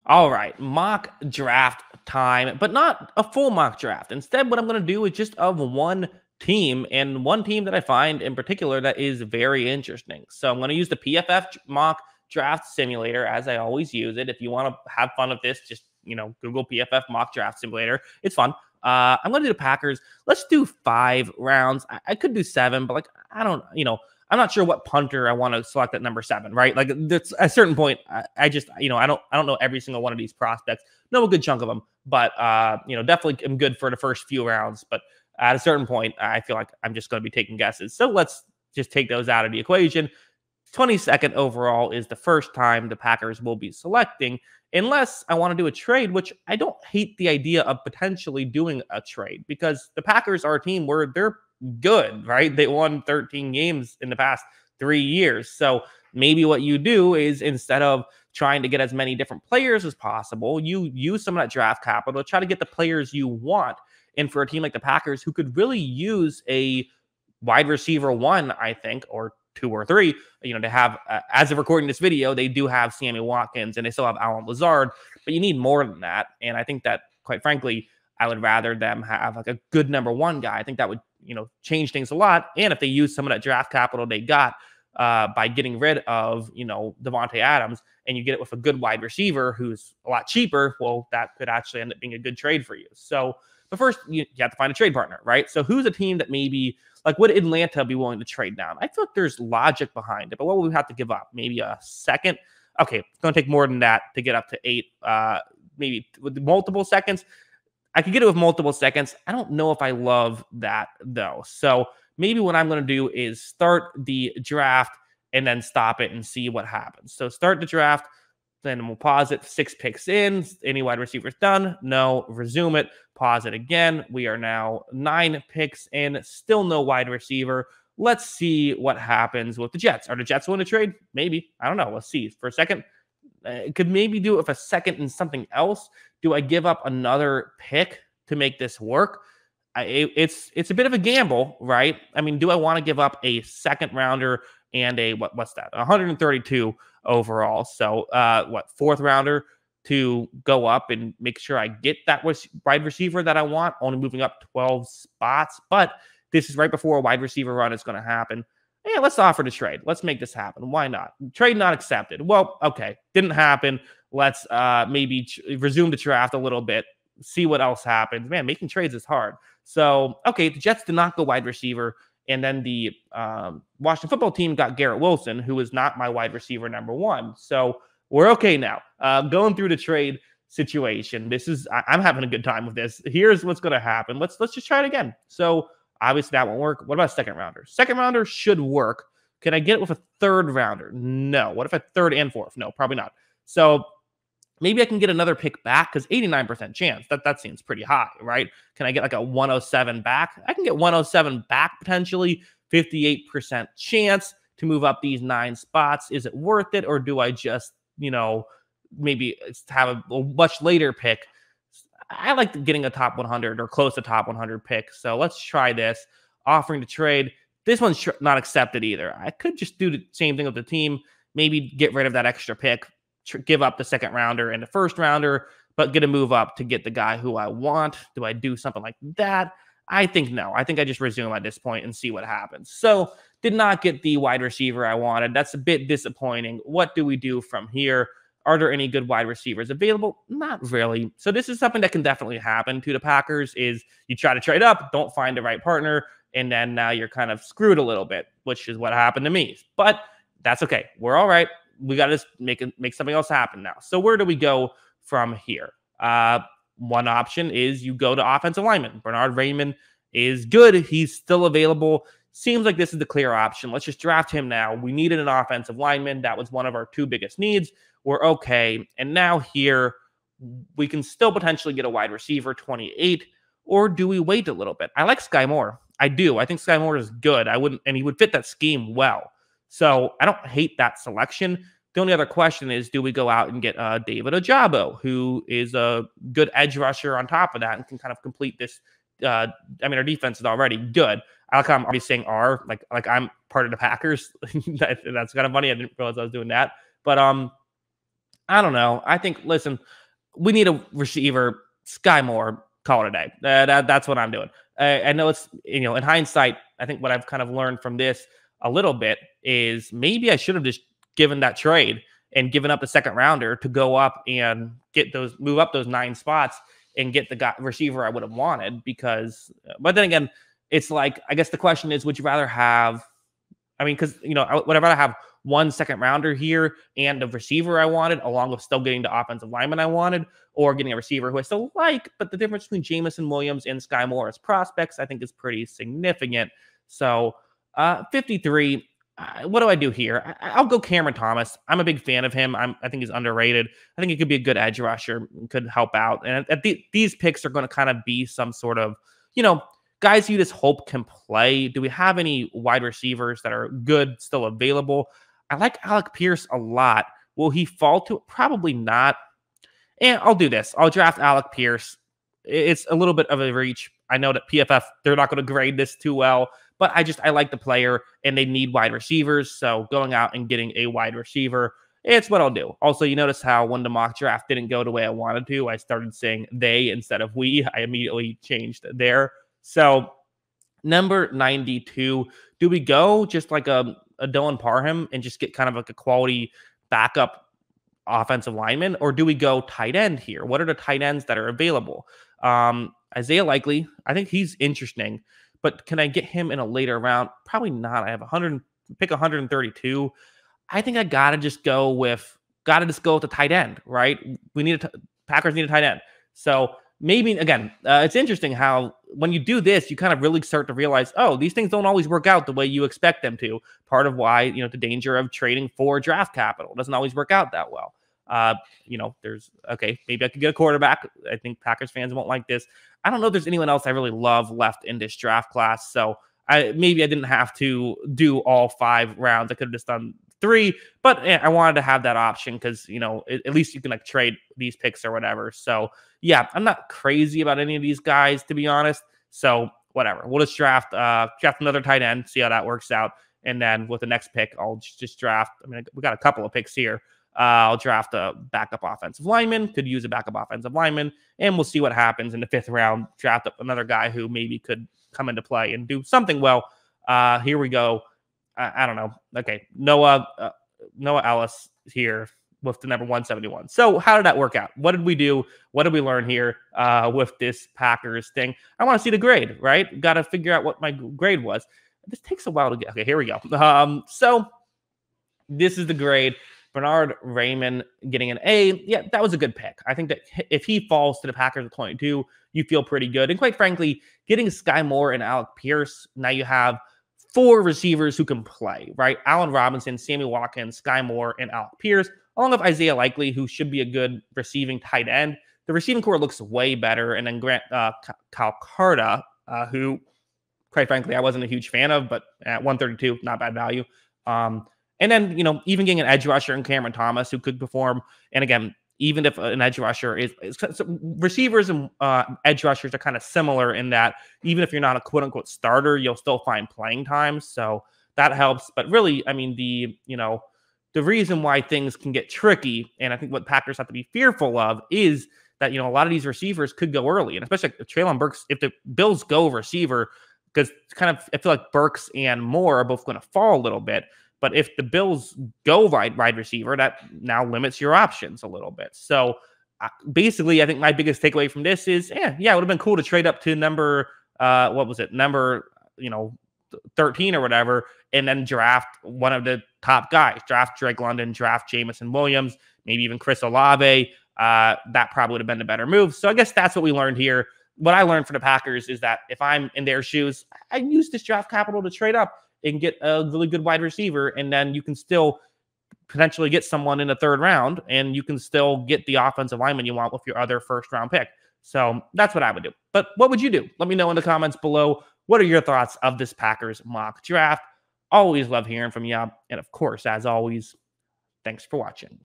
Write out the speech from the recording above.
All right, mock draft time, but not a full mock draft. Instead, what I'm going to do is just of one team and one team that I find in particular that is very interesting. So I'm going to use the PFF mock draft simulator as I always use it. If you want to have fun with this, just Google PFF mock draft simulator. It's fun. I'm going to do the Packers. Let's do 5 rounds. I could do 7, but like I don't, I'm not sure what punter I want to select at number 7, right? Like that's at a certain point, I just, I don't know every single one of these prospects. Know a good chunk of them, but definitely am good for the first few rounds. But at a certain point, I feel like I'm just going to be taking guesses. So let's just take those out of the equation. 22nd overall is the first time the Packers will be selecting, unless I want to do a trade, which I don't hate the idea of potentially doing a trade because the Packers are a team where they're good, right? They won 13 games in the past 3 years. So maybe what you do is instead of trying to get as many different players as possible, you use some of that draft capital to try to get the players you want. And for a team like the Packers, who could really use a wide receiver 1, I think, or 2 or 3, to have, as of recording this video, they do have Sammy Watkins and they still have Alan Lazard, but you need more than that. And I think that, quite frankly, I would rather them have like a good number 1 guy. I think that would, change things a lot. And if they use some of that draft capital they got by getting rid of, Devontae Adams, and you get it with a good wide receiver who's a lot cheaper, well, that could actually end up being a good trade for you. So, but first, you have to find a trade partner, right? So who's a team that maybe, like, would Atlanta be willing to trade down? I feel like there's logic behind it, but what would we have to give up? Maybe a second? Okay, it's going to take more than that to get up to 8, maybe with multiple seconds. I could get it with multiple seconds. I don't know if I love that, though. So maybe what I'm going to do is start the draft and then stop it and see what happens. So start the draft, then we'll pause it. 6 picks in. Any wide receivers done? No. Resume it. Pause it again. We are now 9 picks in. Still no wide receiver. Let's see what happens with the Jets. Are the Jets willing to trade? Maybe. I don't know. Let's see. For a second, could maybe do it with a second and something else. Do I give up another pick to make this work? It's a bit of a gamble, right? I mean, do I want to give up a second rounder and a what's that? 132 overall. So 4th rounder to go up and make sure I get that wide receiver that I want, only moving up 12 spots. But this is right before a wide receiver run is going to happen. Yeah, let's offer to trade. Let's make this happen. Why not? Trade not accepted. Well, okay, didn't happen. Let's maybe resume the draft a little bit, see what else happens. Man, making trades is hard. So, okay, the Jets did not go wide receiver. And then the Washington football team got Garrett Wilson, who is not my wide receiver number 1. So we're okay now. Going through the trade situation. I'm having a good time with this. Here's what's going to happen. Let's just try it again. So obviously that won't work. What about a second rounder? Second rounder should work. Can I get it with a 3rd rounder? No. What if a 3rd and 4th? No, probably not. So maybe I can get another pick back because 89% chance. That seems pretty high, right? Can I get like a 107 back? I can get 107 back potentially. 58% chance to move up these 9 spots. Is it worth it, or do I just, maybe have a much later pick? I like getting a top 100 or close to top 100 pick. So let's try this. Offering to trade. This one's not accepted either. I could just do the same thing with the team. Maybe get rid of that extra pick. Give up the second rounder and the first rounder, but get a move up to get the guy who I want. Do I do something like that? I think no. I think I just resume at this point and see what happens. So did not get the wide receiver I wanted. That's a bit disappointing. What do we do from here? Are there any good wide receivers available? Not really. So this is something that can definitely happen to the Packers is you try to trade up, don't find the right partner, and then now you're kind of screwed a little bit, which is what happened to me. But that's okay. We're all right. We got to just make something else happen now. So where do we go from here? One option is you go to offensive lineman. Bernard Raymond is good. He's still available. Seems like this is the clear option. Let's just draft him now. We needed an offensive lineman. That was one of our 2 biggest needs. We're okay. And now here, we can still potentially get a wide receiver, 28, or do we wait a little bit? I like Sky Moore. I do. I think Sky Moore is good. And he would fit that scheme well. So I don't hate that selection. The only other question is, do we go out and get David Ojabo, who is a good edge rusher on top of that and can kind of complete this? Our defense is already good. I like how I'm already saying R, like I'm part of the Packers. That's kind of funny. I didn't realize I was doing that. But I don't know. I think, listen, we need a receiver. Sky Moore, call it a day. That's what I'm doing. I know it's, in hindsight, I think what I've kind of learned from this a little bit is maybe I should have just given that trade and given up the second rounder to go up and move up those 9 spots and get the receiver I would have wanted. But then again, it's like, I guess the question is, would you rather have, I mean, because, would I rather have 1 second rounder here and a receiver I wanted, along with still getting the offensive lineman I wanted, or getting a receiver who I still like, but the difference between Jamison Williams and Sky Moore as prospects, I think, is pretty significant. So, 53. What do I do here? I'll go Cameron Thomas. I'm a big fan of him. I think he's underrated. I think he could be a good edge rusher, could help out. And these picks are going to kind of be some sort of, guys you just hope can play. Do we have any wide receivers that are good still available? I like Alec Pierce a lot. Will he fall to it? Probably not. And I'll do this. I'll draft Alec Pierce. It's a little bit of a reach. I know that PFF, they're not going to grade this too well, but I like the player and they need wide receivers. So going out and getting a wide receiver, it's what I'll do. Also, you notice how when the mock draft didn't go the way I wanted to, I started saying they instead of we. I immediately changed there. So number 92, do we go just like a Dylan Parham and just get kind of like a quality backup offensive lineman, or do we go tight end here? What are the tight ends that are available? Isaiah Likely, I think he's interesting, but can I get him in a later round? Probably not. I have 132. I think I gotta just go with the tight end, right? Packers need a tight end. So maybe again, it's interesting how when you do this, you kind of really start to realize, oh, these things don't always work out the way you expect them to. Part of why, the danger of trading for draft capital doesn't always work out that well. Maybe I could get a quarterback. I think Packers fans won't like this. I don't know if there's anyone else I really love left in this draft class. So I didn't have to do all 5 rounds. I could have just done 3, but I wanted to have that option because, at least you can like trade these picks or whatever. So yeah, I'm not crazy about any of these guys, to be honest. So whatever, we'll just draft another tight end, see how that works out. And then with the next pick, I'll just draft. I mean, we got a couple of picks here. I'll draft a backup offensive lineman, could use a backup offensive lineman, and we'll see what happens in the 5th round. Draft up another guy who maybe could come into play and do something well. Here we go. I don't know. Okay, Noah Ellis here with the number 171. So how did that work out? What did we do? What did we learn here with this Packers thing? I want to see the grade, right? Got to figure out what my grade was. This takes a while to get. Okay, here we go. So this is the grade. Bernard Raymond getting an A. Yeah, that was a good pick. I think that if he falls to the Packers at 22, you feel pretty good. And quite frankly, getting Sky Moore and Alec Pierce, now you have 4 receivers who can play, right? Allen Robinson, Sammy Watkins, Sky Moore, and Alec Pierce, along with Isaiah Likely, who should be a good receiving tight end. The receiving core looks way better. And then Grant Calcarda, who, quite frankly, I wasn't a huge fan of, but at 132, not bad value. And then, even getting an edge rusher and Cameron Thomas who could perform. And again, even if an edge rusher so receivers and edge rushers are kind of similar in that even if you're not a quote unquote starter, you'll still find playing time. So that helps. But really, I mean, the reason why things can get tricky, and I think what Packers have to be fearful of is that, a lot of these receivers could go early, and especially like Treylon Burks, if the Bills go receiver, because kind of I feel like Burks and Moore are both going to fall a little bit. But if the Bills go wide receiver, that now limits your options a little bit. So basically, I think my biggest takeaway from this is, it would have been cool to trade up to number, number 13 or whatever, and then draft one of the top guys. Draft Drake London, draft Jamison Williams, maybe even Chris Olave. That probably would have been the better move. So I guess that's what we learned here. What I learned for the Packers is that if I'm in their shoes, I use this draft capital to trade up and get a really good wide receiver, and then you can still potentially get someone in the 3rd round, and you can still get the offensive lineman you want with your other 1st round pick. So that's what I would do. But what would you do? Let me know in the comments below. What are your thoughts of this Packers mock draft? Always love hearing from you. And of course, as always, thanks for watching.